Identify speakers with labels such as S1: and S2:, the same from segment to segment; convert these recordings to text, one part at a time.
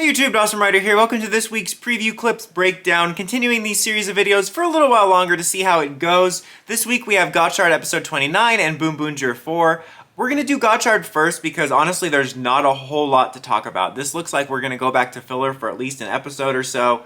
S1: Hey YouTube, Kamen Rider here. Welcome to this week's preview clips breakdown, continuing these series of videos for a little while longer to see how it goes. This week we have Gotchard episode 29 and BoonBoomger 4. We're going to do Gotchard first because honestly there's not a whole lot to talk about. This looks like we're going to go back to filler for at least an episode or so,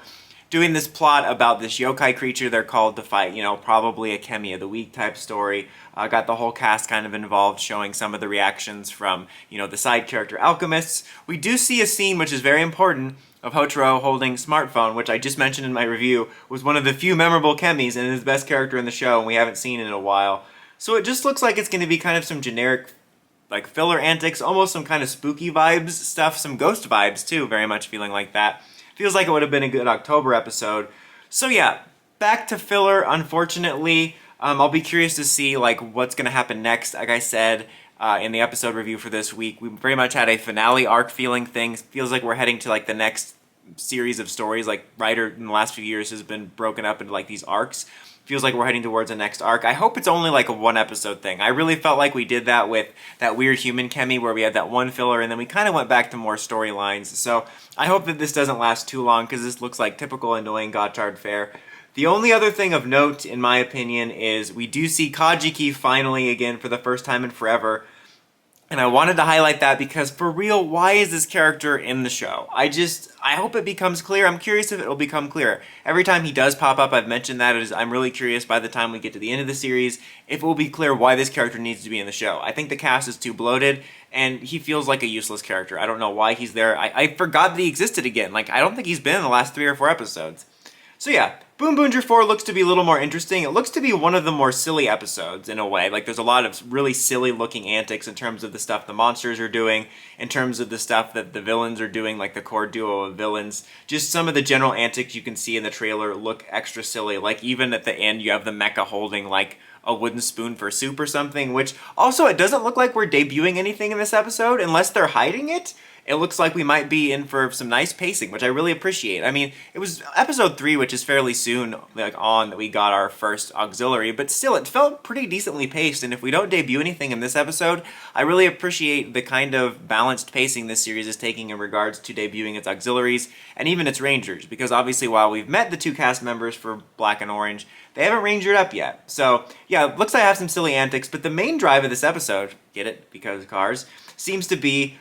S1: doing this plot about this yokai creature they're called to fight, probably a Kemi of the Week type story. Got the whole cast kind of involved, showing some of the reactions from, the side character alchemists. We do see a scene which is very important of Hotaro holding smartphone, which I just mentioned in my review, was one of the few memorable Kemis and is the best character in the show, and we haven't seen in a while. So it just looks like it's going to be kind of some generic, filler antics, almost some kind of spooky vibes stuff, some ghost vibes too, very much feeling like that. Feels like it would have been a good October episode. So yeah, back to filler, unfortunately. I'll be curious to see what's going to happen next. Like I said in the episode review for this week, we very much had a finale arc feeling thing. Feels like we're heading to the next series of stories. Rider in the last few years has been broken up into these arcs. Feels like we're heading towards the next arc. I hope it's only a one episode thing. I really felt like we did that with that weird human Kemi where we had that one filler and then we kind of went back to more storylines. So I hope that this doesn't last too long because this looks like typical annoying Gotchard fare. The only other thing of note, in my opinion, is we do see Kajiki finally again for the first time in forever. And I wanted to highlight that because, for real, why is this character in the show? I hope it becomes clear. I'm curious if it will become clear. Every time he does pop up, I've mentioned that, I'm really curious by the time we get to the end of the series, if it will be clear why this character needs to be in the show. I think the cast is too bloated, and he feels like a useless character. I don't know why he's there. I forgot that he existed again. I don't think he's been in the last 3 or 4 episodes. So yeah, BoonBoomger 4 looks to be a little more interesting. It looks to be one of the more silly episodes in a way. There's a lot of really silly looking antics in terms of the stuff the monsters are doing, in terms of the stuff that the villains are doing, the core duo of villains. Just some of the general antics you can see in the trailer look extra silly. Even at the end you have the mecha holding a wooden spoon for soup or something, which also it doesn't look like we're debuting anything in this episode unless they're hiding it. It looks like we might be in for some nice pacing, which I really appreciate. I mean, it was episode 3, which is fairly soon on that we got our first auxiliary, but still, it felt pretty decently paced, and if we don't debut anything in this episode, I really appreciate the kind of balanced pacing this series is taking in regards to debuting its auxiliaries, and even its rangers, because obviously while we've met the 2 cast members for Black and Orange, they haven't rangered up yet. So, yeah, it looks like I have some silly antics, but the main drive of this episode, get it, because cars, seems to be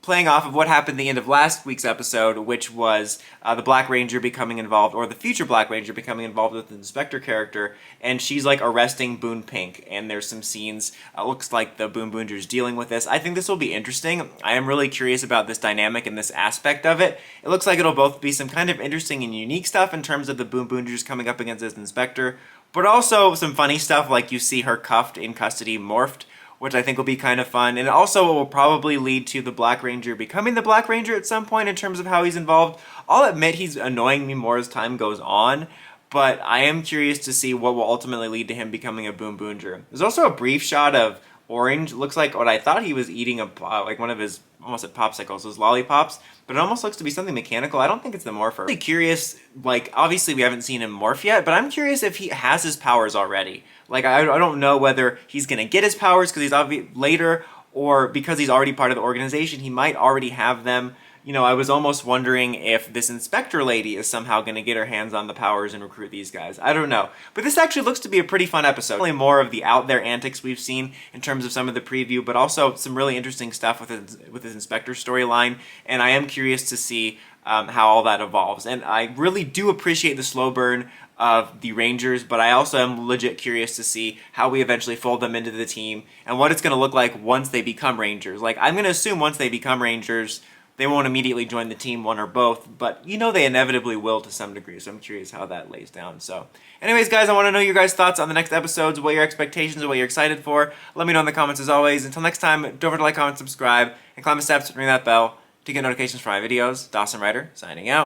S1: playing off of what happened at the end of last week's episode, which was the Black Ranger becoming involved, or the future Black Ranger becoming involved with the Inspector character, and she's arresting Boon Pink, and there's some scenes, looks like the BoonBoomger's dealing with this. I think this will be interesting. I am really curious about this dynamic and this aspect of it. It looks like it'll both be some kind of interesting and unique stuff in terms of the BoonBoomgers coming up against this Inspector, but also some funny stuff you see her cuffed, in custody, morphed, which I think will be kind of fun. And also it will probably lead to the Black Ranger becoming the Black Ranger at some point in terms of how he's involved. I'll admit he's annoying me more as time goes on, but I am curious to see what will ultimately lead to him becoming a BoonBoomger. There's also a brief shot of Orange. Looks like what I thought he was eating one of his, almost at popsicles, those lollipops, but it almost looks to be something mechanical. I don't think it's the morpher. I'm really curious, obviously we haven't seen him morph yet, but I'm curious if he has his powers already. I don't know whether he's gonna get his powers because he's later, or because he's already part of the organization, he might already have them. I was almost wondering if this Inspector lady is somehow going to get her hands on the powers and recruit these guys. I don't know. But this actually looks to be a pretty fun episode. Definitely more of the out-there antics we've seen in terms of some of the preview, but also some really interesting stuff with his Inspector storyline, and I am curious to see how all that evolves. And I really do appreciate the slow burn of the Rangers, but I also am legit curious to see how we eventually fold them into the team and what it's going to look like once they become Rangers. I'm going to assume once they become Rangers, they won't immediately join the team, one or both, but they inevitably will to some degree, so I'm curious how that lays down. So anyways, guys, I want to know your guys' thoughts on the next episodes, what your expectations are, what you're excited for. Let me know in the comments as always. Until next time, don't forget to like, comment, subscribe, and climb the steps, ring that bell to get notifications for my videos. Kamen Rider, signing out.